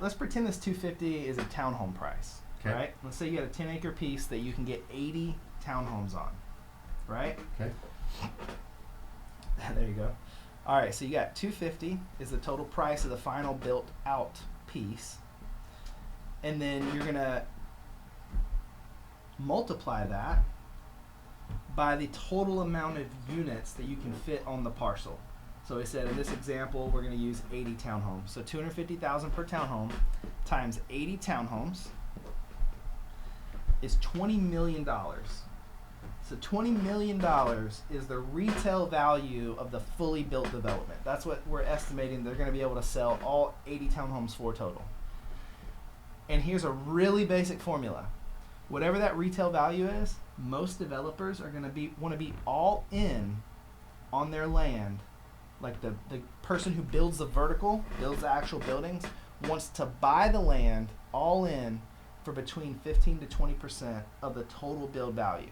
let's pretend this 250 is a townhome price, okay. Right? Let's say you got a 10-acre piece that you can get 80 townhomes on, right? Okay. There you go. All right, so you got 250 is the total price of the final built out piece. And then you're going to multiply that by the total amount of units that you can fit on the parcel. So we said in this example, we're going to use 80 townhomes. So $250,000 per townhome times 80 townhomes is $20 million. So $20 million is the retail value of the fully built development. That's what we're estimating they're going to be able to sell all 80 townhomes for total. And here's a really basic formula. Whatever that retail value is, most developers are going to want to be all in on their land. Like the person who builds the vertical, builds the actual buildings, wants to buy the land all in for between 15 to 20% of the total build value.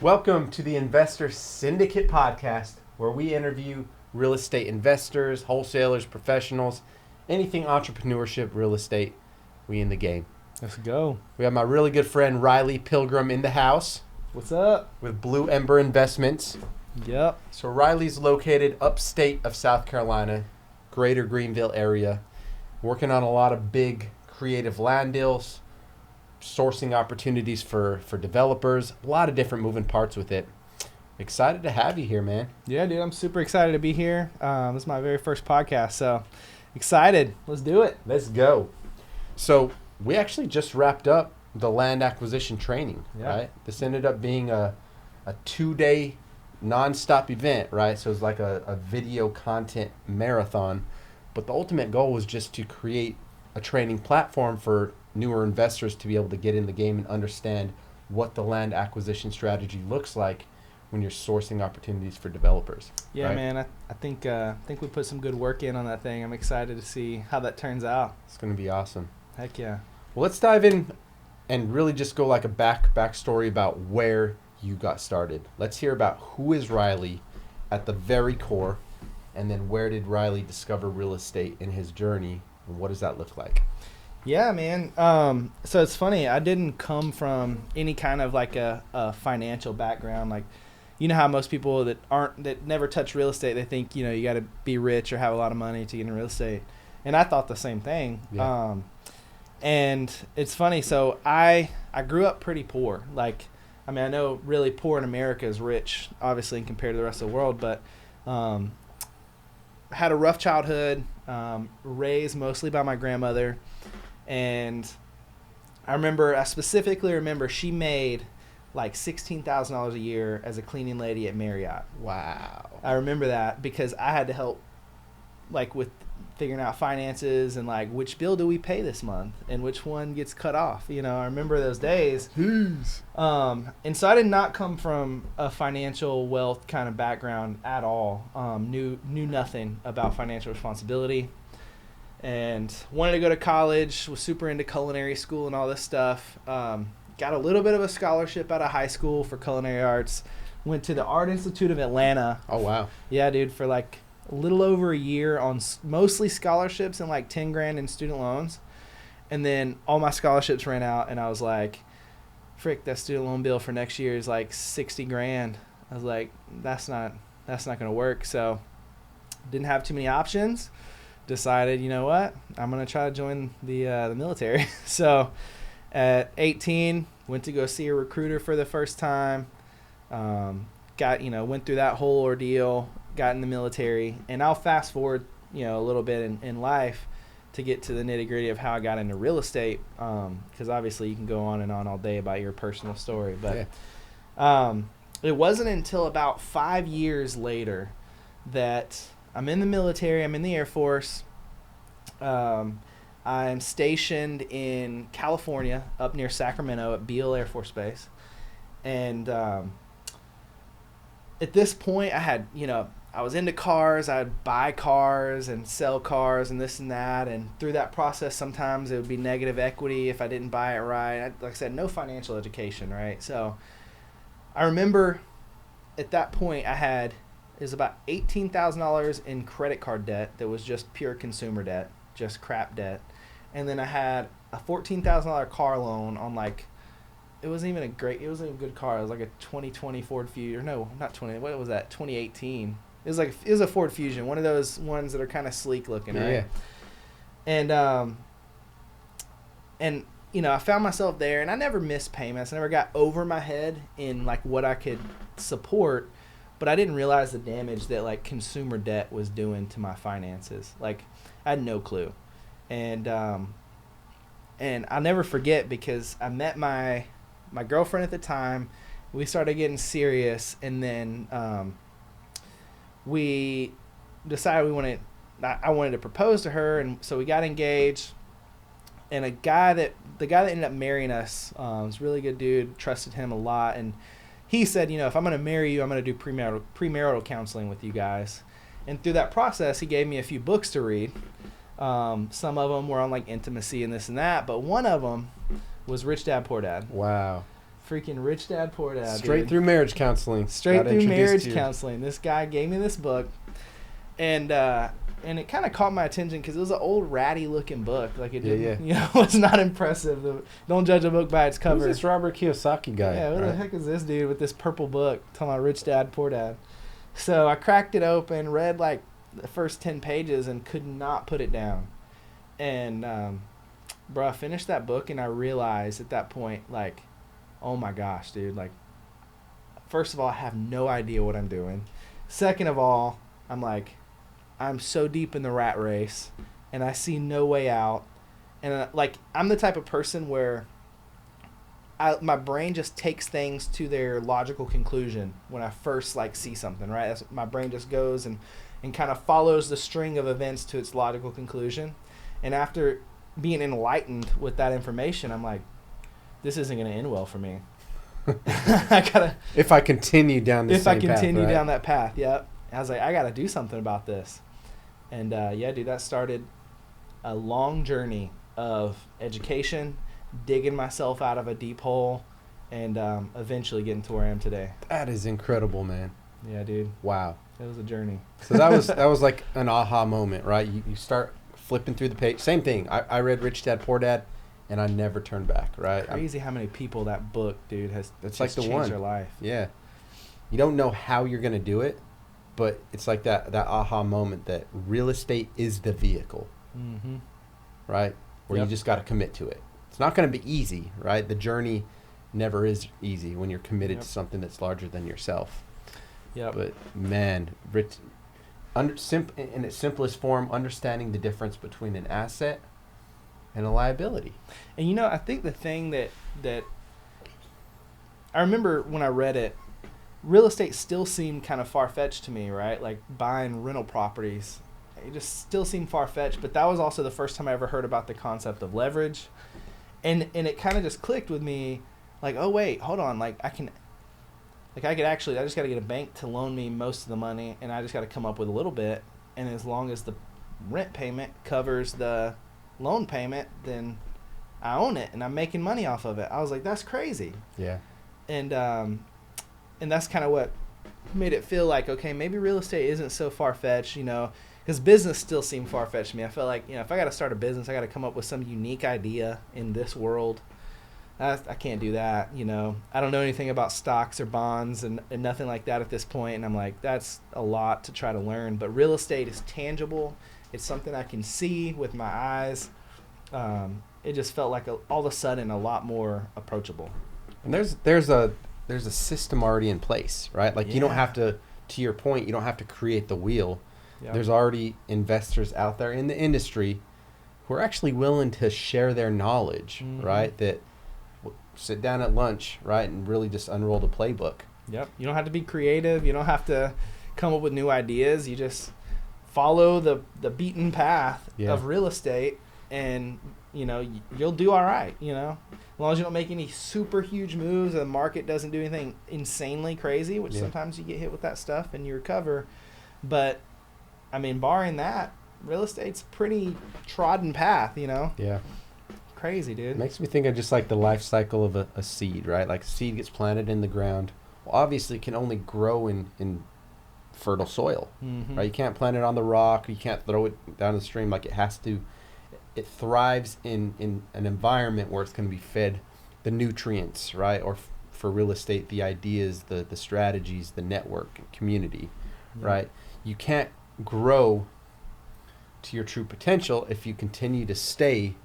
Welcome to the Investor Syndicate Podcast, where we interview real estate investors, wholesalers, professionals, anything entrepreneurship, real estate. We in the game. Let's go. We have my really good friend Riley Pilgrim in the house. What's up? With Blue Ember Investments. Yep. So Riley's located upstate of South Carolina, greater Greenville area, working on a lot of big creative land deals, sourcing opportunities for developers, a lot of different moving parts with it. Excited to have you here, man. Yeah, dude, I'm super excited to be here. This is my very first podcast, so excited. Let's do it. Let's go. So we actually just wrapped up the land acquisition training, right? This ended up being a 2-day nonstop event, right? So it was like a video content marathon. But the ultimate goal was just to create a training platform for newer investors to be able to get in the game and understand what the land acquisition strategy looks like when you're sourcing opportunities for developers. Yeah, right? man, I think we put some good work in on that thing. I'm excited to see how that turns out. It's going to be awesome. Heck yeah. Well, let's dive in and really just go like a backstory about where you got started. Let's hear about who is Riley at the very core, and then where did Riley discover real estate in his journey, and what does that look like? Yeah, man. So it's funny. I didn't come from any kind of like a financial background. Like, you know how most people that never touch real estate, they think, you know, you got to be rich or have a lot of money to get in real estate. And I thought the same thing. Yeah. And it's funny. So I grew up pretty poor. Like, I mean, I know really poor in America is rich, obviously, compared to the rest of the world. But I had a rough childhood, raised mostly by my grandmother. And I specifically remember she made like $16,000 a year as a cleaning lady at Marriott. Wow. I remember that because I had to help like with figuring out finances and like which bill do we pay this month and which one gets cut off. You know, I remember those days. Jeez. And so I did not come from a financial wealth kind of background at all. Knew nothing about financial responsibility. And wanted to go to college, was super into culinary school and all this stuff. Got a little bit of a scholarship out of high school for culinary arts. Went to the Art Institute of Atlanta. Oh, wow. Yeah, dude, for like a little over a year on mostly scholarships and like $10,000 in student loans. And then all my scholarships ran out and I was like, frick, that student loan bill for next year is like $60,000. I was like, that's not going to work. So didn't have too many options. Decided, you know what, I'm going to try to join the military. So at 18, went to go see a recruiter for the first time. Went through that whole ordeal, got in the military. And I'll fast forward, a little bit in life to get to the nitty gritty of how I got into real estate. Because obviously you can go on and on all day about your personal story. But it wasn't until about 5 years later that I'm in the military. I'm in the Air Force. I'm stationed in California, up near Sacramento at Beale Air Force Base. And at this point, I had, I was into cars. I'd buy cars and sell cars and this and that. And through that process, sometimes it would be negative equity if I didn't buy it right. Like I said, no financial education, right? So I remember at that point it was about $18,000 in credit card debt that was just pure consumer debt, just crap debt. And then I had a $14,000 car loan on it wasn't even it wasn't a good car. It was like a 2020 Ford Fusion. No, not 20. What was that? 2018. It was a Ford Fusion, one of those ones that are kind of sleek looking, right? Yeah. And I found myself there, and I never missed payments. I never got over my head in what I could support, but I didn't realize the damage that consumer debt was doing to my finances. I had no clue, and I'll never forget because I met my girlfriend at the time. We started getting serious, and then we decided I wanted to propose to her, and so we got engaged. And the guy that ended up marrying us was a really good dude. Trusted him a lot, and he said, if I'm going to marry you, I'm going to do premarital counseling with you guys. And through that process, he gave me a few books to read. Some of them were on intimacy and this and that, but one of them was Rich Dad Poor Dad. Wow. Freaking Rich Dad Poor Dad. Straight through marriage counseling. Straight through marriage counseling. This guy gave me this book, and it kind of caught my attention because it was an old ratty looking book. It was not impressive. Don't judge a book by its cover. Who's this Robert Kiyosaki guy? Yeah, who the heck is this dude with this purple book talking about Rich Dad Poor Dad? So I cracked it open, read the first 10 pages, and could not put it down. And bro, I finished that book, and I realized at that point, oh my gosh, dude, first of all, I have no idea what I'm doing. Second of all, I'm so deep in the rat race, and I see no way out. And I'm the type of person where my brain just takes things to their logical conclusion when I first see something, right? My brain just goes and kind of follows the string of events to its logical conclusion. And after being enlightened with that information, I'm this isn't going to end well for me. If I continue down this down that path, yep. I was I got to do something about this. And dude, that started a long journey of education, digging myself out of a deep hole, and eventually getting to where I am today. That is incredible, man. Yeah, dude. Wow. It was a journey. So that was like an aha moment, right? You start flipping through the page. Same thing. I read Rich Dad Poor Dad, and I never turned back, right? Crazy how many people that book, dude, has changed their life. Yeah. You don't know how you're going to do it, but it's like that aha moment that real estate is the vehicle, right? Where you just got to commit to it. It's not going to be easy, right? The journey never is easy when you're committed to something that's larger than yourself. Yeah. But man, in its simplest form, understanding the difference between an asset and a liability. And I think the thing that I remember when I read it, real estate still seemed kind of far-fetched to me, right? Like buying rental properties. It just still seemed far-fetched, but that was also the first time I ever heard about the concept of leverage. And it kind of just clicked with me, oh wait, hold on, I just got to get a bank to loan me most of the money, and I just got to come up with a little bit, and as long as the rent payment covers the loan payment, then I own it, and I'm making money off of it. I was like, that's crazy. Yeah. And that's kind of what made it feel like, okay, maybe real estate isn't so far-fetched, because business still seemed far-fetched to me. I felt like, if I got to start a business, I got to come up with some unique idea in this world. I can't do that, I don't know anything about stocks or bonds and nothing like that at this point, and I'm like, that's a lot to try to learn. But real estate is tangible. It's something I can see with my eyes. It just felt like all of a sudden a lot more approachable. And there's a system already in place, right? You don't have to your point, you don't have to create the wheel. Yep. There's already investors out there in the industry who are actually willing to share their knowledge, right? That sit down at lunch, right, and really just unroll the playbook. Yep. You don't have to be creative. You don't have to come up with new ideas. You just follow the beaten path of real estate, and you'll do all right. As long as you don't make any super huge moves, and the market doesn't do anything insanely crazy, which sometimes you get hit with that stuff and you recover. But I mean, barring that, real estate's pretty trodden path, you know? Yeah. Crazy, dude. It makes me think of just like the life cycle of a seed, right? Like a seed gets planted in the ground. Well, obviously it can only grow in fertile soil, right? You can't plant it on the rock. You can't throw it down the stream. Like it thrives in an environment where it's going to be fed the nutrients, right? Or for real estate, the ideas, the strategies, the network, community, right? You can't grow to your true potential if you continue to stay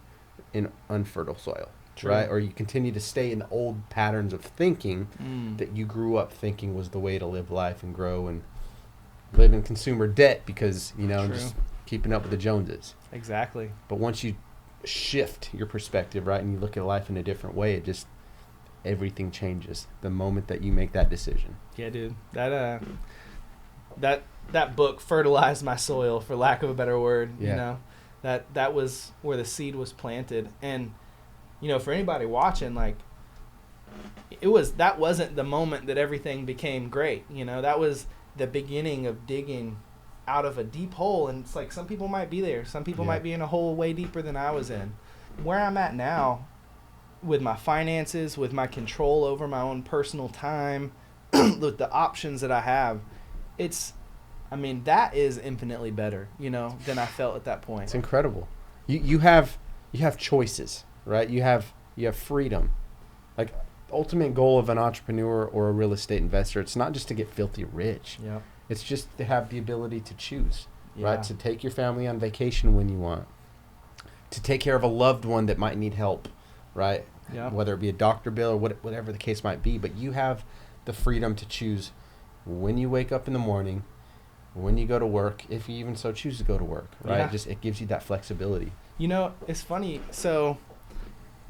in unfertile soil, right? Or you continue to stay in the old patterns of thinking that you grew up thinking was the way to live life and grow and live in consumer debt because, just keeping up with the Joneses. Exactly. But once you shift your perspective, right, and you look at life in a different way, everything changes the moment that you make that decision. Yeah, dude. That book fertilized my soil, for lack of a better word. Yeah. That was where the seed was planted. And for anybody watching, like, that wasn't the moment that everything became great. That was the beginning of digging out of a deep hole. And it's like, some people might be there, some people might be in a hole way deeper than I was in. Where I'm at now, with my finances, with my control over my own personal time, with the options that I have, that is infinitely better, than I felt at that point. It's incredible. You have choices, right? You have freedom. Like, the ultimate goal of an entrepreneur or a real estate investor, it's not just to get filthy rich. Yeah. It's just to have the ability to choose, right? To take your family on vacation when you want, to take care of a loved one that might need help, right? Yeah. Whether it be a doctor bill or whatever the case might be, but you have the freedom to choose when you wake up in the morning, when you go to work, if you even so choose to go to work, right? Yeah. It gives you that flexibility. It's funny. So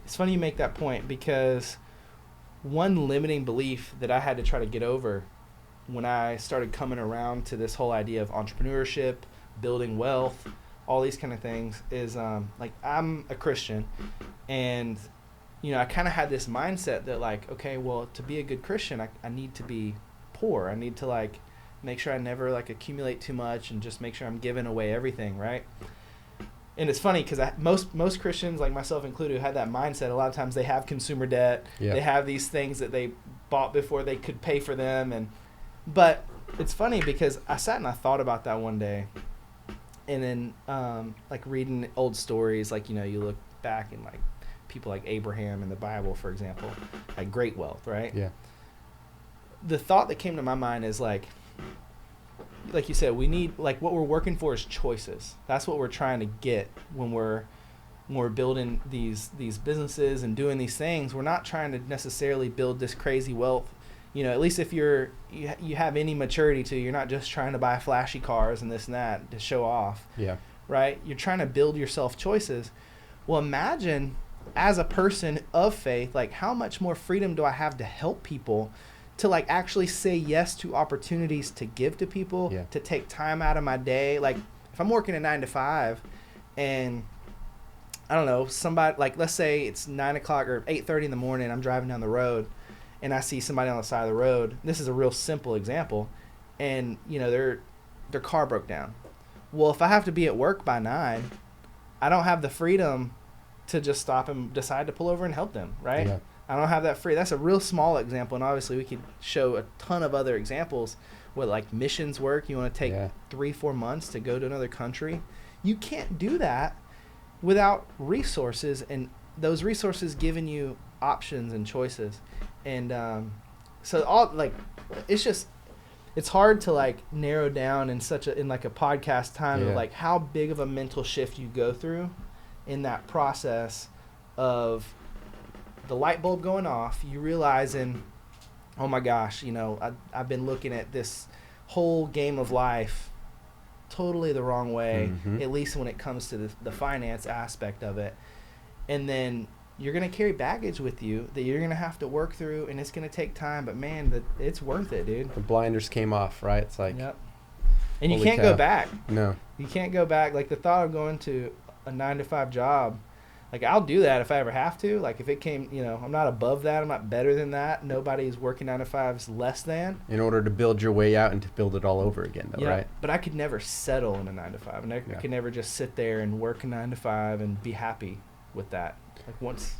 it's funny you make that point, because one limiting belief that I had to try to get over when I started coming around to this whole idea of entrepreneurship, building wealth, all these kind of things is, like, I'm a Christian, and I kind of had this mindset that, like, okay, well, to be a good Christian, I need to be poor. I need to, like, make sure I never, like, accumulate too much and just make sure I'm giving away everything, right? And it's funny because most Christians, like myself included, who had that mindset, a lot of times they have consumer debt. Yeah. They have these things that they bought before they could pay for them. But it's funny because I sat and I thought about that one day. And then, like, reading old stories, like, you look back and, like, people like Abraham in the Bible, for example, had great wealth, right? Yeah. The thought that came to my mind is, like you said, we need, like, what we're working for is choices. That's what we're trying to get when we're building these businesses and doing these things. We're not trying to necessarily build this crazy wealth. At least if you have any maturity to, you're not just trying to buy flashy cars and this and that to show off. Yeah. Right? You're trying to build yourself choices. Well, imagine, as a person of faith, like, how much more freedom do I have to help people, to, like, actually say yes to opportunities to give to people, to take time out of my day. Like, if I'm working a 9 to 5 and I don't know, somebody, like, let's say it's 9 o'clock or 8:30 in the morning, I'm driving down the road and I see somebody on the side of the road. This is a real simple example. And, their car broke down. Well, if I have to be at work by 9, I don't have the freedom to just stop and decide to pull over and help them, right? Yeah. I don't have that free. That's a real small example, and obviously we could show a ton of other examples where, like, missions work. You want to take 3-4 months to go to another country. You can't do that without resources, and those resources giving you options and choices. And so all, like, it's hard to, like, narrow down in like a podcast time of, like, how big of a mental shift you go through in that process of the light bulb going off, you realizing, oh my gosh, I've been looking at this whole game of life totally the wrong way, at least when it comes to the finance aspect of it. And then you're going to carry baggage with you that you're going to have to work through, and it's going to take time, but man, it's worth it, dude. The blinders came off, right? It's like, yep. And you can't go back. No. You can't go back. Like, the thought of going to a 9 to 5 job, Like, I'll do that if I ever have to. Like, if it came, I'm not above that. I'm not better than that. Nobody's working 9 to 5s less than. In order to build your way out and to build it all over again, though, right? But I could never settle in a 9 to 5. And I could never just sit there and work a 9 to 5 and be happy with that. Like, once.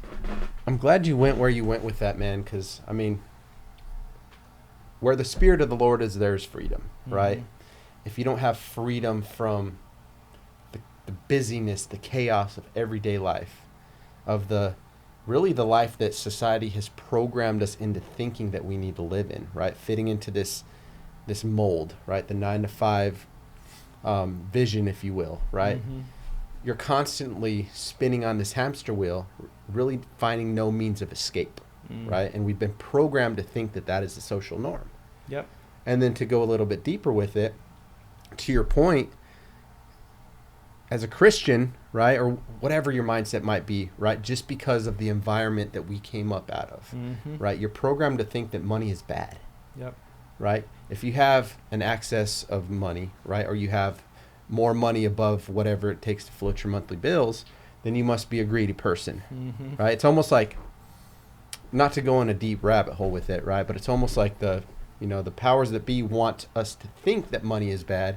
I'm glad you went where you went with that, man, because, I mean, where the Spirit of the Lord is, there's freedom, right? If you don't have freedom from the busyness, the chaos of everyday life, of the life that society has programmed us into thinking that we need to live in, right? Fitting into this mold, right? The 9 to 5 vision, if you will, right? You're constantly spinning on this hamster wheel, really finding no means of escape, right? And we've been programmed to think that that is the social norm. Yep. And then to go a little bit deeper with it, to your point, as a Christian, right, or whatever your mindset might be, right, just because of the environment that we came up out of, right, you're programmed to think that money is bad. Yep. Right? If you have an excess of money, right, or you have more money above whatever it takes to float your monthly bills, then you must be a greedy person, right? It's almost like, not to go in a deep rabbit hole with it, right, but it's almost like the powers that be want us to think that money is bad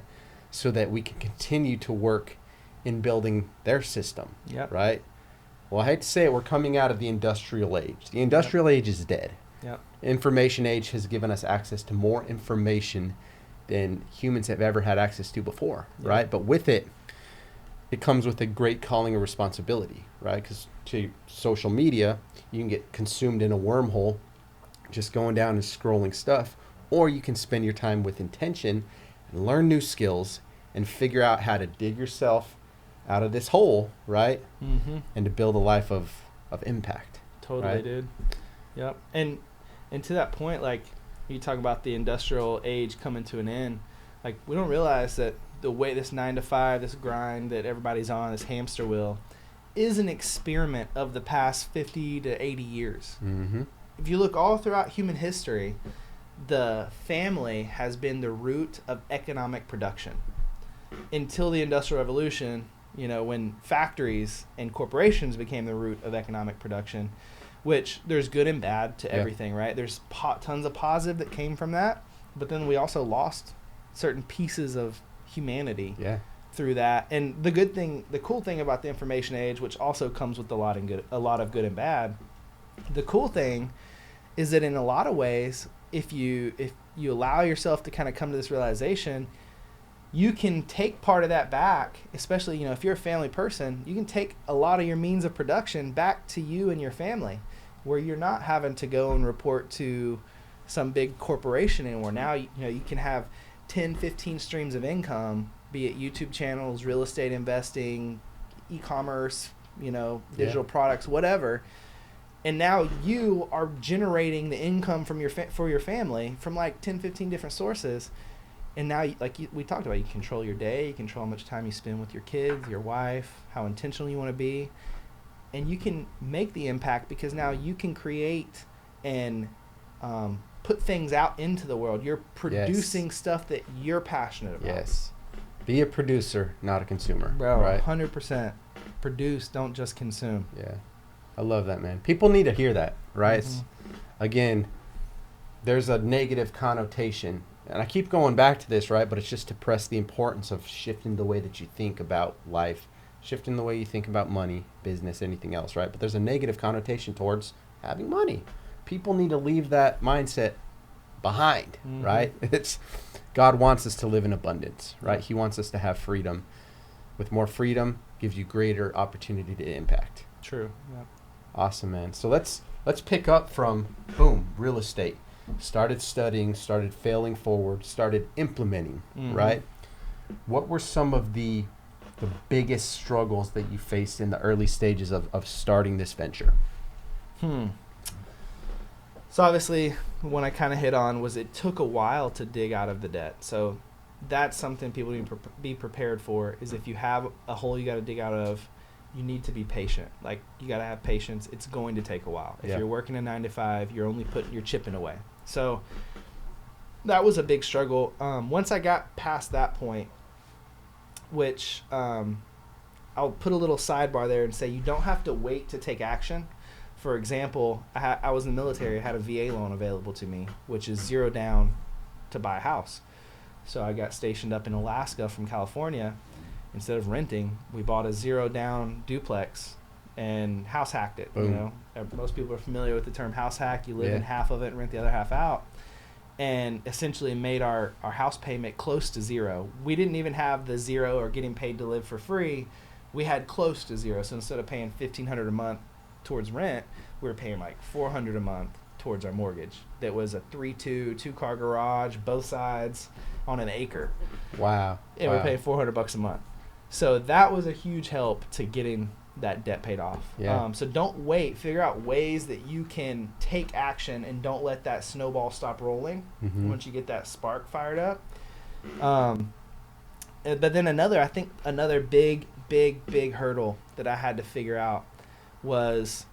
so that we can continue to work in building their system, right? Well, I hate to say it, we're coming out of the industrial age. The industrial age is dead. Information age has given us access to more information than humans have ever had access to before, right? But with it, it comes with a great calling of responsibility, right? Because to social media, you can get consumed in a wormhole just going down and scrolling stuff, or you can spend your time with intention and learn new skills and figure out how to dig yourself out of this hole, right? And to build a life of impact. Totally, right? Dude. Yep. And to that point, like, you talk about the industrial age coming to an end, like, we don't realize that the way this 9 to 5, this grind that everybody's on, this hamster wheel, is an experiment of the past 50 to 80 years. If you look all throughout human history, the family has been the root of economic production until the Industrial Revolution, when factories and corporations became the root of economic production, which there's good and bad to everything, right? There's tons of positive that came from that, but then we also lost certain pieces of humanity through that. And the cool thing about the information age, which also comes with a lot of good and bad, the cool thing is that in a lot of ways, if you allow yourself to kind of come to this realization, you can take part of that back, especially, if you're a family person, you can take a lot of your means of production back to you and your family, where you're not having to go and report to some big corporation anymore. Now, you can have 10, 15 streams of income, be it YouTube channels, real estate investing, e-commerce, digital products, whatever. And now you are generating the income from for your family from like 10, 15 different sources. And now, we talked about, you control your day, you control how much time you spend with your kids, your wife, how intentional you want to be. And you can make the impact because now you can create and put things out into the world. You're producing stuff that you're passionate about. Yes. Be a producer, not a consumer. Bro, right? 100%. Produce, don't just consume. Yeah. I love that, man. People need to hear that, right? Again, there's a negative connotation. And I keep going back to this, right? But it's just to press the importance of shifting the way that you think about life, shifting the way you think about money, business, anything else, right? But there's a negative connotation towards having money. People need to leave that mindset behind, right? God wants us to live in abundance, right? He wants us to have freedom. With more freedom, gives you greater opportunity to impact. True. Yeah. Awesome, man. So let's pick up from, boom, real estate. Started studying, started failing forward, started implementing, right? What were some of the biggest struggles that you faced in the early stages of starting this venture? So obviously, one I kind of hit on was it took a while to dig out of the debt. So that's something people need to be prepared for, is if you have a hole you got to dig out of, you need to be patient. Like, you got to have patience. It's going to take a while. If you're working a 9 to 5, you're only you're chipping away. So that was a big struggle. Once I got past that point, which I'll put a little sidebar there and say you don't have to wait to take action. For example, I was in the military. I had a VA loan available to me, which is 0 down to buy a house. So I got stationed up in Alaska from California. Instead of renting, we bought a 0 down duplex and house hacked it. Boom. You know, most people are familiar with the term house hack. You live in half of it and rent the other half out. And essentially made our house payment close to 0. We didn't even have the 0 or getting paid to live for free. We had close to 0. So instead of paying $1,500 a month towards rent, we were paying like $400 a month towards our mortgage. That was a 3-2 2-car garage, both sides, on an acre. Wow. And we're paying $400 a month. So that was a huge help to getting that debt paid off. Yeah. So don't wait. Figure out ways that you can take action and don't let that snowball stop rolling once you get that spark fired up. But then another big hurdle that I had to figure out was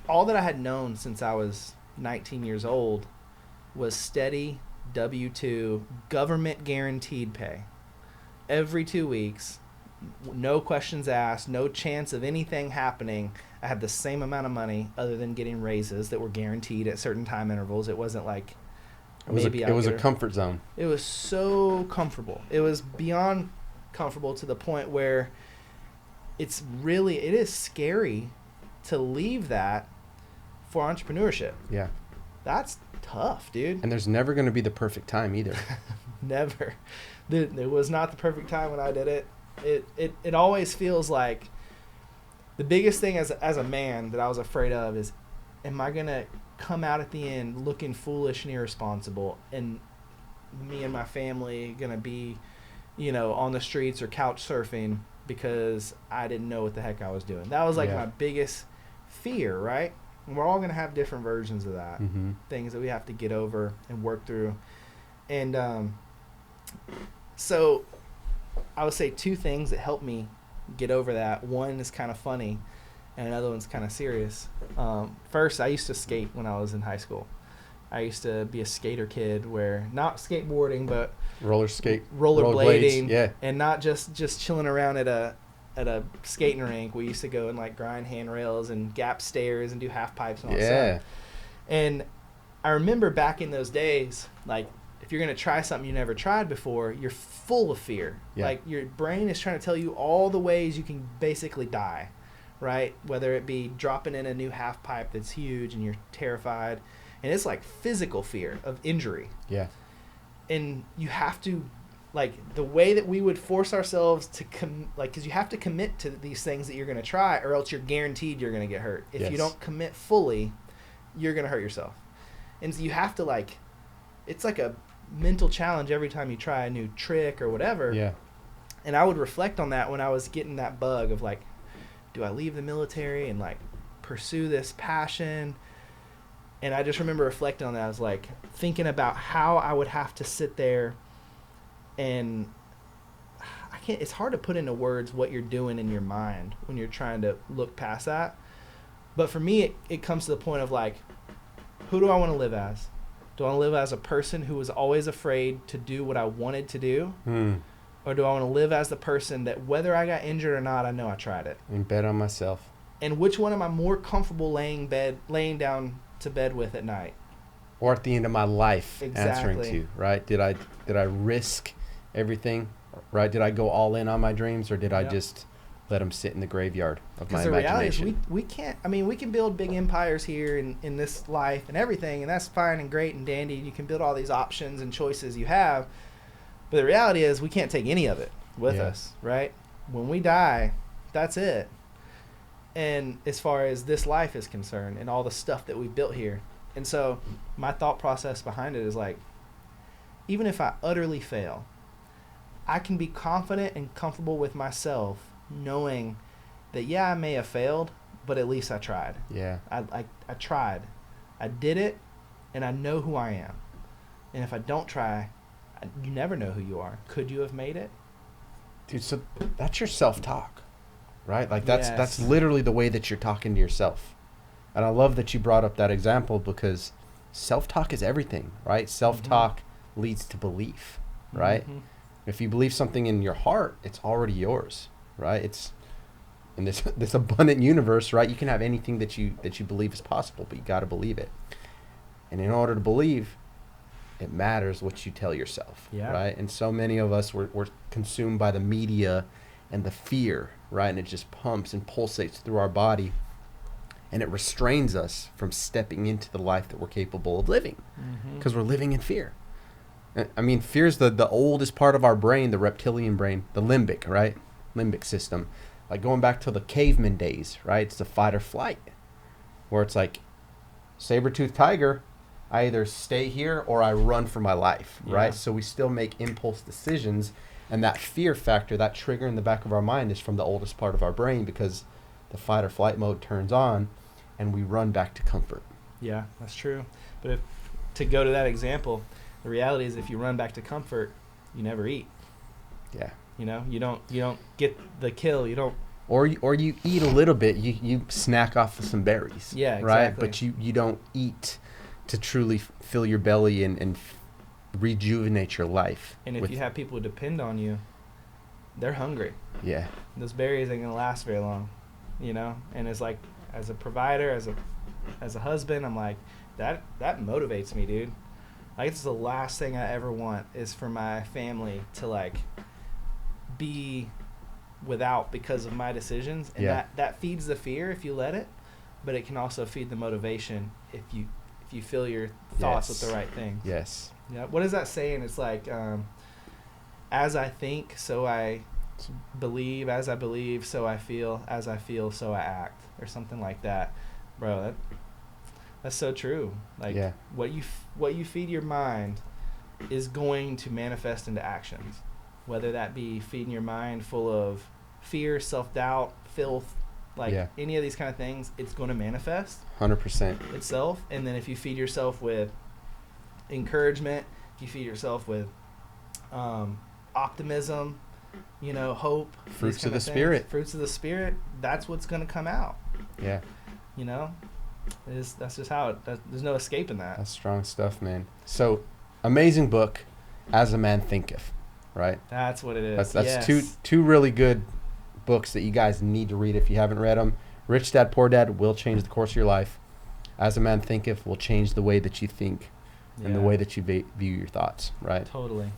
all that I had known since I was 19 years old was steady W-2 government guaranteed pay. Every 2 weeks, no questions asked, no chance of anything happening. I had the same amount of money other than getting raises that were guaranteed at certain time intervals. It wasn't like it was a comfort zone. It was so comfortable. It was beyond comfortable to the point where it is scary to leave that for entrepreneurship. Yeah. That's tough, dude. And there's never going to be the perfect time either. Never. It was not the perfect time when I did it. It always feels like the biggest thing as a man that I was afraid of is, am I going to come out at the end looking foolish and irresponsible, and me and my family going to be, on the streets or couch surfing because I didn't know what the heck I was doing. That was my biggest fear, right? And we're all going to have different versions of that, things that we have to get over and work through. And so I would say 2 things that helped me get over that. One is kind of funny, and another one's kind of serious. First, I used to skate when I was in high school. I used to be a skater kid, where not skateboarding, but rollerblading, and not just chilling around at a skating rink. We used to go and grind handrails and gap stairs and do half pipes and all that stuff. And I remember back in those days, if you're going to try something you never tried before, you're full of fear. Yeah. Your brain is trying to tell you all the ways you can basically die, right? Whether it be dropping in a new half pipe that's huge and you're terrified. And it's physical fear of injury. Yeah. And you have to, the way that we would force ourselves to, because you have to commit to these things that you're going to try, or else you're guaranteed you're going to get hurt. If you don't commit fully, you're going to hurt yourself. And so you have to, it's like a mental challenge every time you try a new trick or whatever. Yeah. And I would reflect on that when I was getting that bug of do I leave the military and pursue this passion? And I just remember reflecting on that. I was thinking about how I would have to sit there, and it's hard to put into words what you're doing in your mind when you're trying to look past that. But for me, it comes to the point of who do I want to live as? Do I want to live as a person who was always afraid to do what I wanted to do? Or do I want to live as the person that whether I got injured or not, I know I tried it? And bet on myself. And which one am I more comfortable laying down to bed with at night? Or at the end of my life, answering to, right? Did I risk everything, right? Did I go all in on my dreams, or did I just let them sit in the graveyard of my imagination? Because the reality is we can't, we can build big empires here in this life and everything, and that's fine and great and dandy. You can build all these options and choices you have, but the reality is we can't take any of it with us, right? When we die, that's it. And as far as this life is concerned and all the stuff that we built here. And so my thought process behind it is even if I utterly fail, I can be confident and comfortable with myself knowing that, I may have failed, but at least I tried. Yeah. I tried. I did it, and I know who I am. And if I don't try, you never know who you are. Could you have made it? Dude, so that's your self-talk, right? That's literally the way that you're talking to yourself. And I love that you brought up that example, because self-talk is everything, right? Self-talk leads to belief, right? If you believe something in your heart, it's already yours. right? It's in this abundant universe, right? You can have anything that you believe is possible, but you got to believe it. And in order to believe, it matters what you tell yourself, right? And so many of us we're consumed by the media and the fear, right? And it just pumps and pulsates through our body, and it restrains us from stepping into the life that we're capable of living, because we're living in fear. I mean, fear is the oldest part of our brain, the reptilian brain, the limbic, right? Limbic system. Like going back to the caveman days, right? It's the fight or flight, where it's like saber-toothed tiger, I either stay here or I run for my life, right? So we still make impulse decisions, and that fear factor, that trigger in the back of our mind is from the oldest part of our brain, because the fight or flight mode turns on and we run back to comfort. Yeah, that's true. But to go to that example, the reality is if you run back to comfort, you never eat. Yeah. You know, you don't get the kill. You don't. Or you eat a little bit. You snack off of some berries. Yeah, exactly. Right? But you don't eat to truly fill your belly and rejuvenate your life. And if you have people who depend on you, they're hungry. Yeah. Those berries ain't gonna last very long, you know. And it's like, as a provider, as a husband, I'm like, that motivates me, dude. Like, it's the last thing I ever want is for my family to like be without because of my decisions, and that feeds the fear if you let it, but it can also feed the motivation if you fill your thoughts with the right things. Yes. Yeah. What is that saying? It's like, as I think, so I believe. As I believe, so I feel. As I feel, so I act, or something like that, bro. That's so true. Like, what you feed your mind is going to manifest into actions, whether that be feeding your mind full of fear, self-doubt, filth, like any of these kind of things. It's going to manifest 100% itself. And then if you feed yourself with encouragement, if you feed yourself with optimism, you know, hope, fruits of the spirit, that's what's going to come out. Yeah. You know, that's just how there's no escaping that. That's strong stuff, man. So, amazing book, As a Man Thinketh, right? That's what it is. That's two really good books that you guys need to read if you haven't read them. Rich Dad, Poor Dad will change the course of your life. As a Man Thinketh will change the way that you think and the way that you view your thoughts, right? Totally.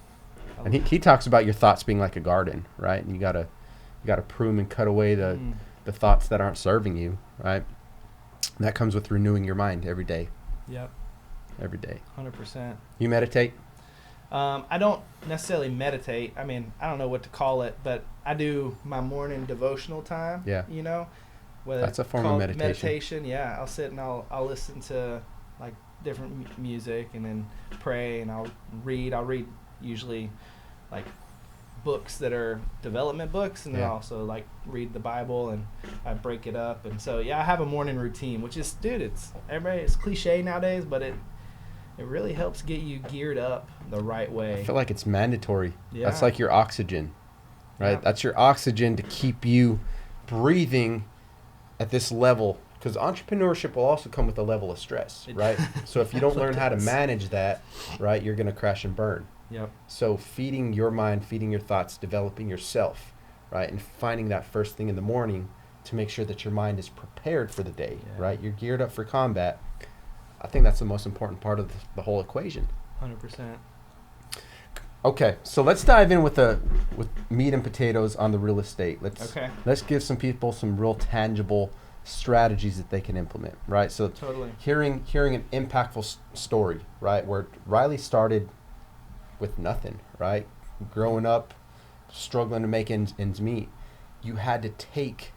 And he talks about your thoughts being like a garden, right? And you gotta prune and cut away the thoughts that aren't serving you, right? And that comes with renewing your mind every day. Yep. Every day. 100%. You meditate? I don't necessarily meditate. I mean, I don't know what to call it, but I do my morning devotional time. Yeah. You know, whether that's a form of meditation. Yeah, I'll sit and I'll listen to like different music, and then pray, and I'll read usually like books that are development books, and then also like read the Bible, and I break it up. And so I have a morning routine, which is, dude, it's cliche nowadays, but it really helps get you geared up the right way. I feel like it's mandatory. Yeah. That's like your oxygen, right? Yeah. That's your oxygen to keep you breathing at this level, because entrepreneurship will also come with a level of stress, right? So if you don't learn how to manage that, right, you're going to crash and burn. Yep. So feeding your mind, feeding your thoughts, developing yourself, right, and finding that first thing in the morning to make sure that your mind is prepared for the day, right? You're geared up for combat. I think that's the most important part of the whole equation. 100%. Okay, so let's dive in with meat and potatoes on the real estate. Let's give some people some real tangible strategies that they can implement, right? So totally. Hearing an impactful story, right, where Riley started with nothing, right? Growing up, struggling to make ends meet. You had to take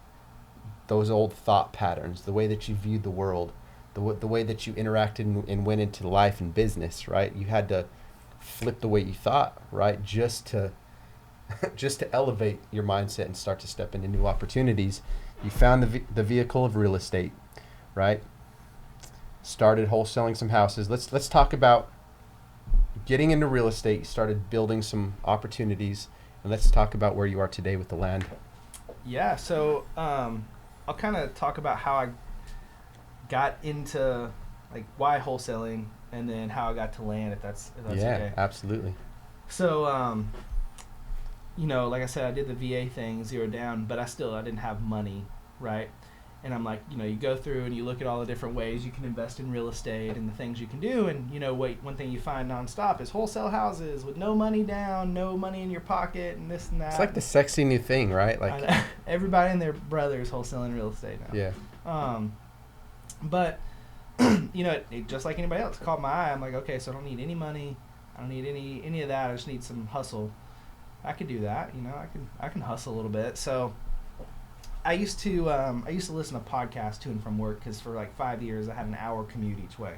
those old thought patterns, the way that you viewed the world, the way that you interacted and went into life and business, right? You had to flip the way you thought, right? Just to elevate your mindset and start to step into new opportunities. You found the vehicle of real estate, right? Started wholesaling some houses. Let's talk about getting into real estate. You started building some opportunities, and let's talk about where you are today with the land. Yeah, so I'll kind of talk about how I got into, like, why wholesaling, and then how I got to land, if that's okay. Yeah, absolutely. So, like I said, I did the VA thing, zero down, but I didn't have money, right? And I'm like, you go through and you look at all the different ways you can invest in real estate and the things you can do. And, one thing you find nonstop is wholesale houses with no money down, no money in your pocket, and this and that. It's like the sexy new thing, right? Like everybody and their brother is wholesaling real estate now. Yeah. But, it just like anybody else, caught my eye. I'm like, okay, so I don't need any money. I don't need any of that. I just need some hustle. I could do that. I can hustle a little bit. So I used to listen to podcasts to and from work because for like 5 years I had an hour commute each way.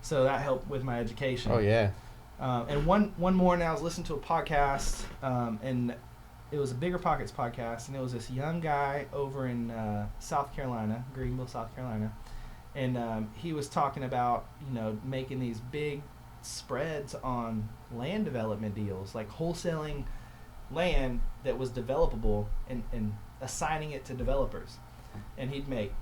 So that helped with my education. Oh yeah. And one morning I was listening to a podcast, and it was a Bigger Pockets podcast, and it was this young guy over in South Carolina, Greenville, South Carolina, and he was talking about making these big spreads on land development deals, like wholesaling land that was developable and assigning it to developers, and he'd make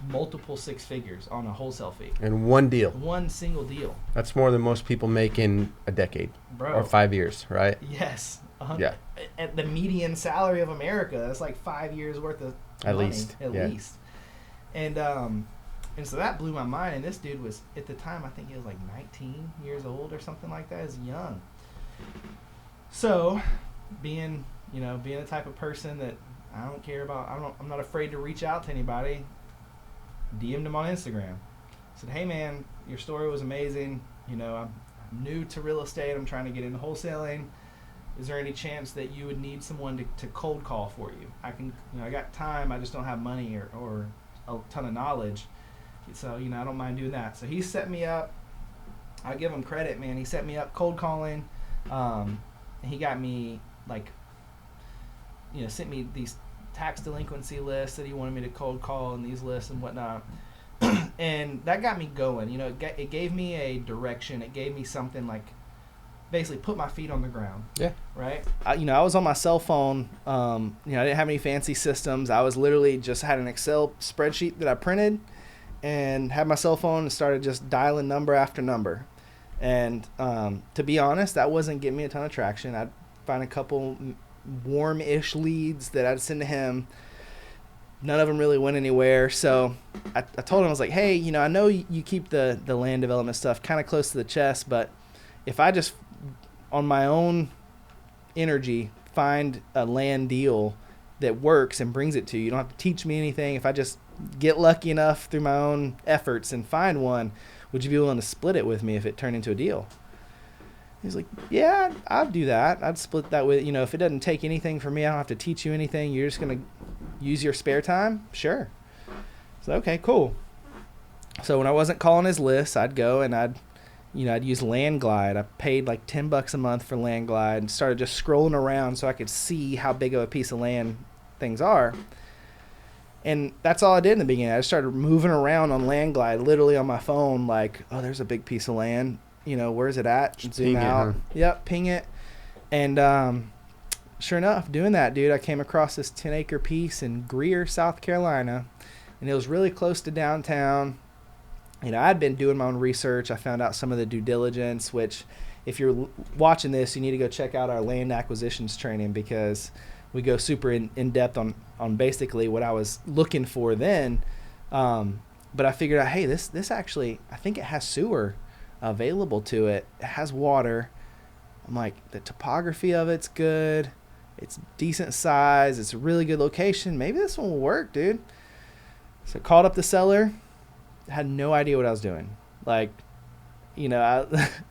multiple six figures on a wholesale fee. And one single deal. That's more than most people make in a decade. Bro. Or 5 years, right? Yes. Yeah. At the median salary of America, that's like 5 years worth of at money, least. at least. And so that blew my mind. And this dude was, at the time, I think he was like 19 years old or something like that. He's young. So, being the type of person that I don't care about, I'm not afraid to reach out to anybody. DM'd him on Instagram. Said, hey man, your story was amazing. I'm new to real estate. I'm trying to get into wholesaling. Is there any chance that you would need someone to cold call for you? I can, I got time. I just don't have money or a ton of knowledge. So, I don't mind doing that. So he set me up. I give him credit, man. He set me up cold calling. He got me sent me these tax delinquency lists that he wanted me to cold call and these lists and whatnot. And that got me going. It gave me a direction. It gave me something basically put my feet on the ground. Yeah. Right? I was on my cell phone. I didn't have any fancy systems. I was literally just had an Excel spreadsheet that I printed and had my cell phone and started just dialing number after number. And to be honest, that wasn't getting me a ton of traction. I'd find a couple warm-ish leads that I'd send to him. None of them really went anywhere. So I told him, I was like, hey, I know you keep the land development stuff kind of close to the chest, but if I just, on my own energy, find a land deal that works and brings it to you, you don't have to teach me anything. If I just get lucky enough through my own efforts and find one, would you be willing to split it with me if it turned into a deal? He's like, yeah, I'd do that. I'd split that with, if it doesn't take anything from me, I don't have to teach you anything. You're just going to use your spare time? Sure. So, okay, cool. So when I wasn't calling his list, I'd go and I'd use Land Glide. I paid like $10 a month for Land Glide and started just scrolling around so I could see how big of a piece of land things are. And that's all I did in the beginning. I just started moving around on Land Glide, literally on my phone, like, oh, there's a big piece of land. Where's it at? Just zoom out. It, huh? Yep, ping it. And sure enough, doing that, dude, I came across this 10-acre piece in Greer, South Carolina, and it was really close to downtown. I'd been doing my own research. I found out some of the due diligence, which if you're watching this, you need to go check out our land acquisitions training because we go super in depth on basically what I was looking for then. But I figured out, hey, this actually, I think it has sewer available to it. It has water. I'm like, the topography of it's good. It's decent size. It's a really good location. Maybe this one will work, dude. So I called up the seller. Had no idea what I was doing. I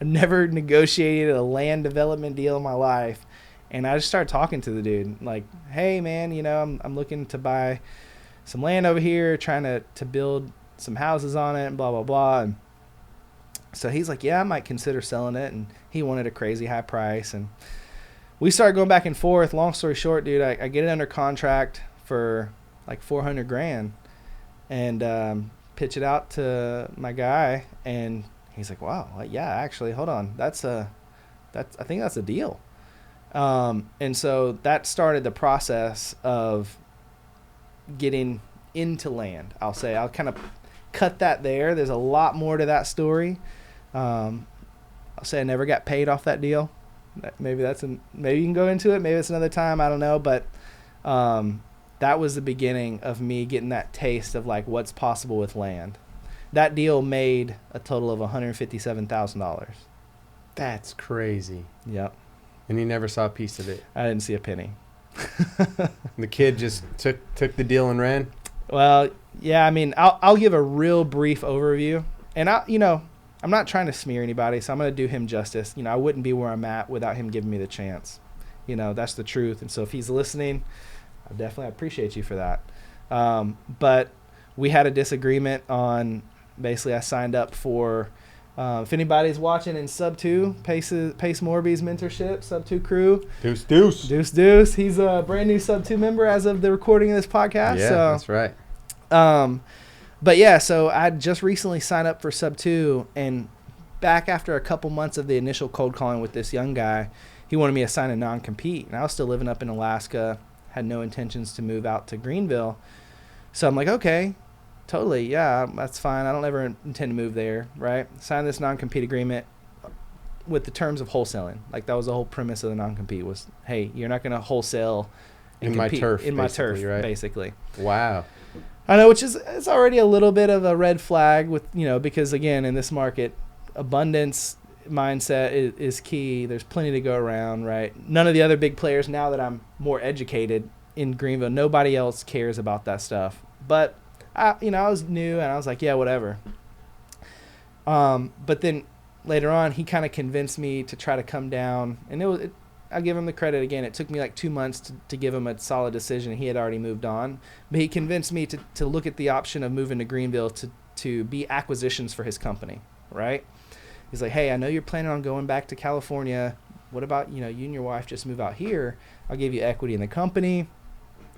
never negotiated a land development deal in my life. And I just started talking to the dude. Like, hey, man, I'm looking to buy some land over here, trying to build some houses on it and blah, blah, blah. And so he's like, yeah, I might consider selling it. And he wanted a crazy high price. And we started going back and forth. Long story short, dude, I get it under contract for like $400,000 and pitch it out to my guy. And he's like, wow, yeah, actually, hold on. I think that's a deal. And so that started the process of getting into land. I'll kind of cut that there. There's a lot more to that story. I'll say I never got paid off that deal. maybe maybe you can go into it. Maybe it's another time. I don't know. But that was the beginning of me getting that taste of like what's possible with land. That deal made a total of $157,000. That's crazy. Yep. And you never saw a piece of it. I didn't see a penny. The kid just took the deal and ran. Well, yeah. I mean, I'll give a real brief overview, and I'm not trying to smear anybody, so I'm going to do him justice. I wouldn't be where I'm at without him giving me the chance. That's the truth. And so if he's listening, I appreciate you for that. But we had a disagreement on, basically I signed up for, if anybody's watching in Sub 2, Pace Morby's mentorship, Sub 2 crew. Deuce. He's a brand new Sub 2 member as of the recording of this podcast. Yeah, so, that's right. But yeah, so I just recently signed up for Sub 2, and back after a couple months of the initial cold calling with this young guy, he wanted me to sign a non-compete. And I was still living up in Alaska, had no intentions to move out to Greenville. So I'm like, okay, totally, yeah, that's fine. I don't ever intend to move there, right? Sign this non-compete agreement with the terms of wholesaling. Like that was the whole premise of the non-compete was, hey, you're not going to wholesale and compete in my turf, right? Basically. Wow. I know, which is it's already a little bit of a red flag with, because again, in this market, abundance mindset is key. There's plenty to go around, right? None of the other big players, now that I'm more educated in Greenville, nobody else cares about that stuff. But I was new and I was like, yeah, whatever. But then later on, he kind of convinced me to try to come down, and I'll give him the credit again. It took me like 2 months to give him a solid decision. He had already moved on. But he convinced me to look at the option of moving to Greenville to be acquisitions for his company, right? He's like, hey, I know you're planning on going back to California. What about, you and your wife just move out here? I'll give you equity in the company.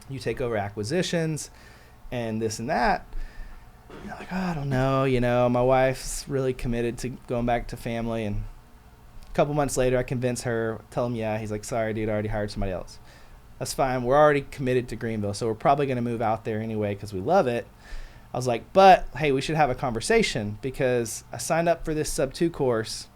You take over acquisitions and this and that. And I'm like, oh, I don't know. My wife's really committed to going back to family, and a couple months later, I convince her, tell him, yeah. He's like, sorry, dude, I already hired somebody else. That's fine. We're already committed to Greenville, so we're probably going to move out there anyway because we love it. I was like, but, hey, we should have a conversation because I signed up for this Sub 2 course,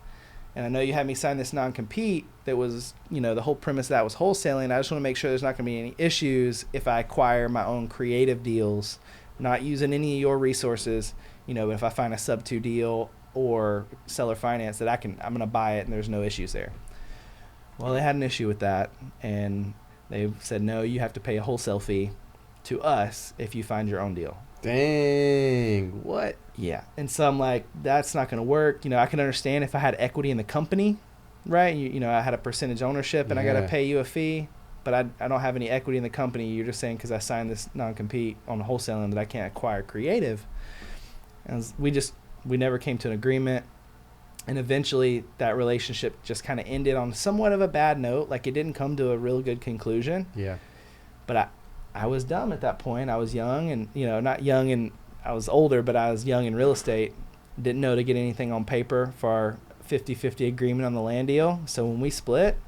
and I know you had me sign this non-compete that was, the whole premise of that was wholesaling. I just want to make sure there's not going to be any issues if I acquire my own creative deals, not using any of your resources, if I find a Sub 2 deal or seller finance that I'm going to buy it and there's no issues there. Well, they had an issue with that, and they said, no, you have to pay a wholesale fee to us if you find your own deal. Dang, what? Yeah. And so I'm like, that's not going to work. I can understand if I had equity in the company, right? I had a percentage ownership and I got to pay you a fee, but I don't have any equity in the company. You're just saying because I signed this non-compete on the wholesaling that I can't acquire creative. And we never came to an agreement. And eventually that relationship just kind of ended on somewhat of a bad note. Like it didn't come to a real good conclusion. Yeah. But I was dumb at that point. I was young and, not young and I was older, but I was young in real estate. Didn't know to get anything on paper for our 50-50 agreement on the land deal. So when we split,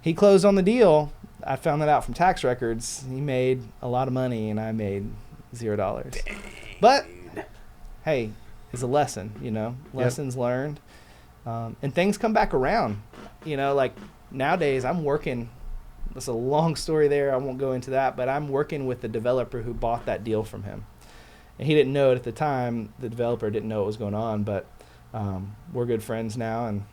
he closed on the deal. I found that out from tax records. He made a lot of money and I made $0. Dang. But hey, it's a lesson, lessons learned. And things come back around, like nowadays I'm working. That's a long story there. I won't go into that, but I'm working with the developer who bought that deal from him. And he didn't know it at the time. The developer didn't know what was going on, but we're good friends now. And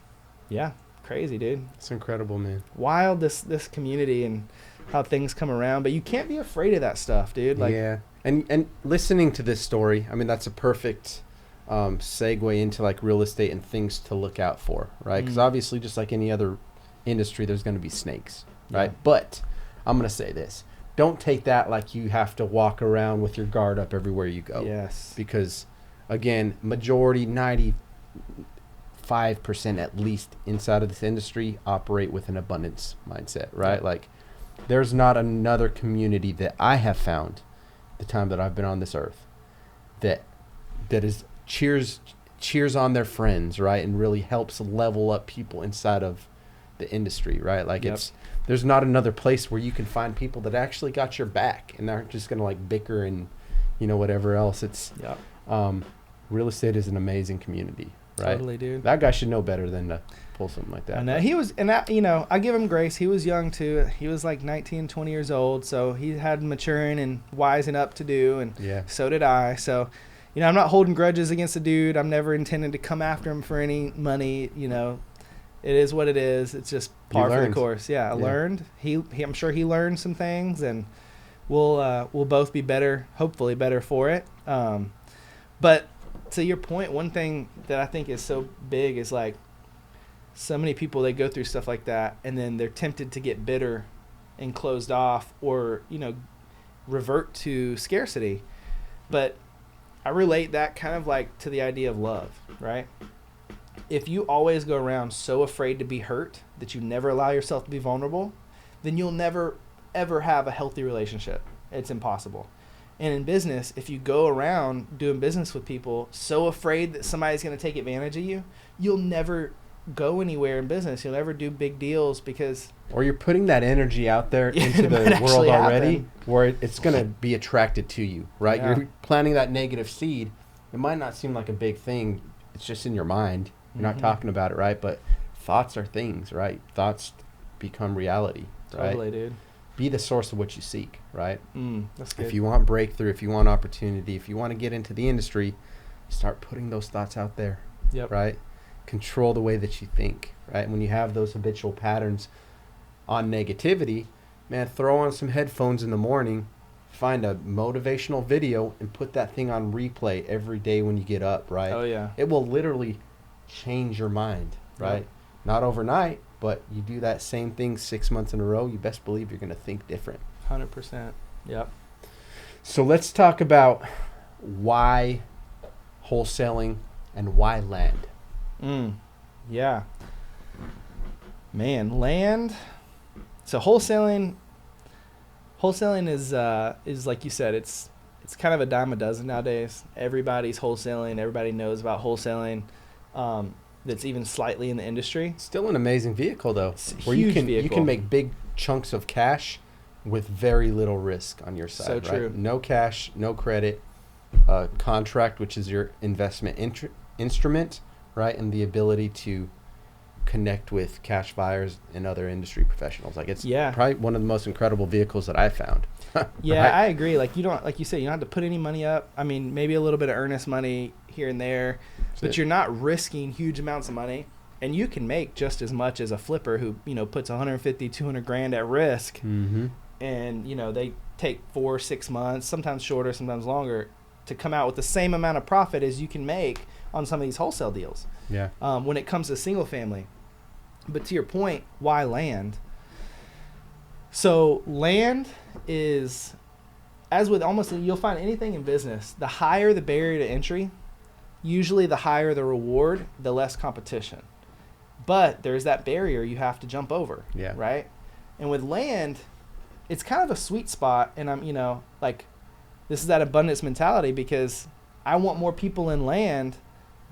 yeah, crazy, dude. It's incredible, man. Wild, this community and how things come around. But you can't be afraid of that stuff, dude. Like, yeah. And listening to this story, I mean, that's a perfect segue into like real estate and things to look out for, right? Because obviously, just like any other industry, there's going to be snakes, right? Yeah. But I'm going to say this. Don't take that like you have to walk around with your guard up everywhere you go. Yes. Because, again, majority, 95% at least inside of this industry operate with an abundance mindset, right? Like, there's not another community that I have found the time that I've been on this earth that is cheers on their friends, right? And really helps level up people inside of the industry, right? Like there's not another place where you can find people that actually got your back and aren't just going to like bicker and, whatever else. It's, real estate is an amazing community. right? Totally, dude. That guy should know better than to pull something like that. I know. He was, and that, you know, I give him grace. He was young too. He was like 19, 20 years old. So he had maturing and wising up to do. And so did I. So, you know, I'm not holding grudges against the dude. I'm never intending to come after him for any money. You know, it is what it is. It's just par for the course. Yeah, I learned. I'm sure he learned some things, and we'll both be better, hopefully better for it. But to your point, one thing that I think is so big is like, so many people, they go through stuff like that, and then they're tempted to get bitter and closed off, or, you know, revert to scarcity. But I relate that kind of like to the idea of love, right? If you always go around so afraid to be hurt that you never allow yourself to be vulnerable, then you'll never, ever have a healthy relationship. It's impossible. And in business, if you go around doing business with people so afraid that somebody's going to take advantage of you, you'll never go anywhere in business. You'll never do big deals because... Or you're putting that energy out there into the world already where it's going to be attracted to you, right? Yeah. You're planting that negative seed. It might not seem like a big thing. It's just in your mind. You're not talking about it, right? But thoughts are things, right? Thoughts become reality, right? Totally, dude. Be the source of what you seek, right? That's good. If you want breakthrough, if you want opportunity, if you want to get into the industry, start putting those thoughts out there, right? Control the way that you think, right? When you have those habitual patterns on negativity, man, throw on some headphones in the morning, find a motivational video, and put that thing on replay every day when you get up, right? Oh, yeah. It will literally change your mind, right? Yep. Not overnight, but you do that same thing 6 months in a row, you best believe you're going to think different. 100%. Yep. So let's talk about why wholesaling and why land. Yeah. Man, land. So wholesaling is like you said, it's kind of a dime a dozen nowadays. Everybody's wholesaling. Everybody knows about wholesaling. That's even slightly in the industry. Still an amazing vehicle though, where you can make big chunks of cash with very little risk on your side. So right? true. No cash, no credit, contract, which is your investment instrument, right, and the ability to connect with cash buyers and other industry professionals. Like it's probably one of the most incredible vehicles that I've found. Yeah, right? I agree. Like you don't, like you said, you don't have to put any money up. I mean, maybe a little bit of earnest money here and there, but you're not risking huge amounts of money, and you can make just as much as a flipper who, you know, puts 150, 200 grand at risk, and, you know, they take 4 or 6 months, sometimes shorter, sometimes longer, to come out with the same amount of profit as you can make on some of these wholesale deals. Yeah. When it comes to single family. But to your point, why land? So land is, as with almost, you'll find anything in business, the higher the barrier to entry, usually the higher the reward, the less competition. But there's that barrier you have to jump over, right? And with land, it's kind of a sweet spot. And I'm, you know, like, this is that abundance mentality, because I want more people in land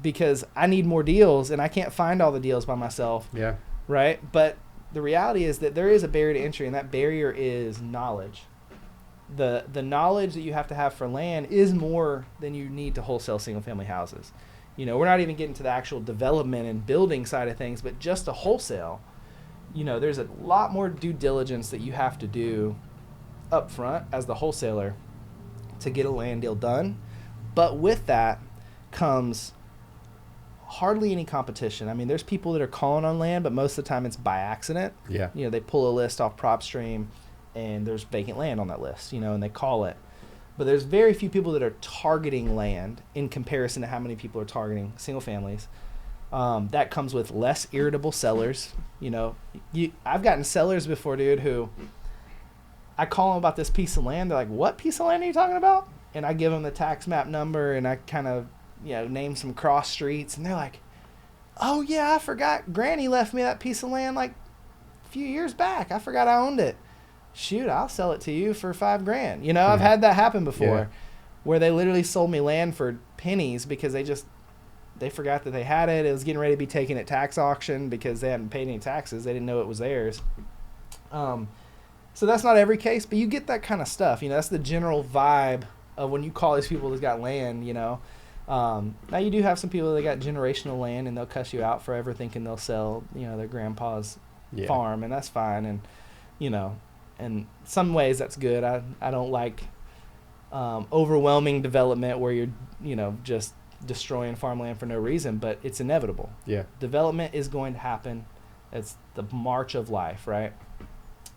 because I need more deals and I can't find all the deals by myself. Yeah. Right? But the reality is that there is a barrier to entry, and that barrier is knowledge. The knowledge that you have to have for land is more than you need to wholesale single family houses. You know, we're not even getting to the actual development and building side of things, but just to wholesale, you know, there's a lot more due diligence that you have to do up front as the wholesaler to get a land deal done. But with that comes hardly any competition. I mean, there's people that are calling on land, but most of the time it's by accident. Yeah. You know, they pull a list off PropStream and there's vacant land on that list, you know, and they call it. But there's very few people that are targeting land in comparison to how many people are targeting single families. That comes with less irritable sellers. You know, I've gotten sellers before, dude, who I call them about this piece of land. They're like, what piece of land are you talking about? And I give them the tax map number and I kind of, you know, name some cross streets. And they're like, oh, yeah, I forgot. Granny left me that piece of land like a few years back. I forgot I owned it. Shoot, I'll sell it to you for $5,000. You know, I've had that happen before where they literally sold me land for pennies because they forgot that they had it. It was getting ready to be taken at tax auction because they hadn't paid any taxes. They didn't know it was theirs. So that's not every case, but you get that kind of stuff. You know, that's the general vibe of when you call these people that's got land, you know. Now you do have some people that got generational land and they'll cuss you out forever thinking they'll sell, their grandpa's farm, and that's fine. And, in some ways that's good. I don't like overwhelming development where you're, just destroying farmland for no reason, but it's inevitable. Yeah. Development is going to happen. It's the march of life, right?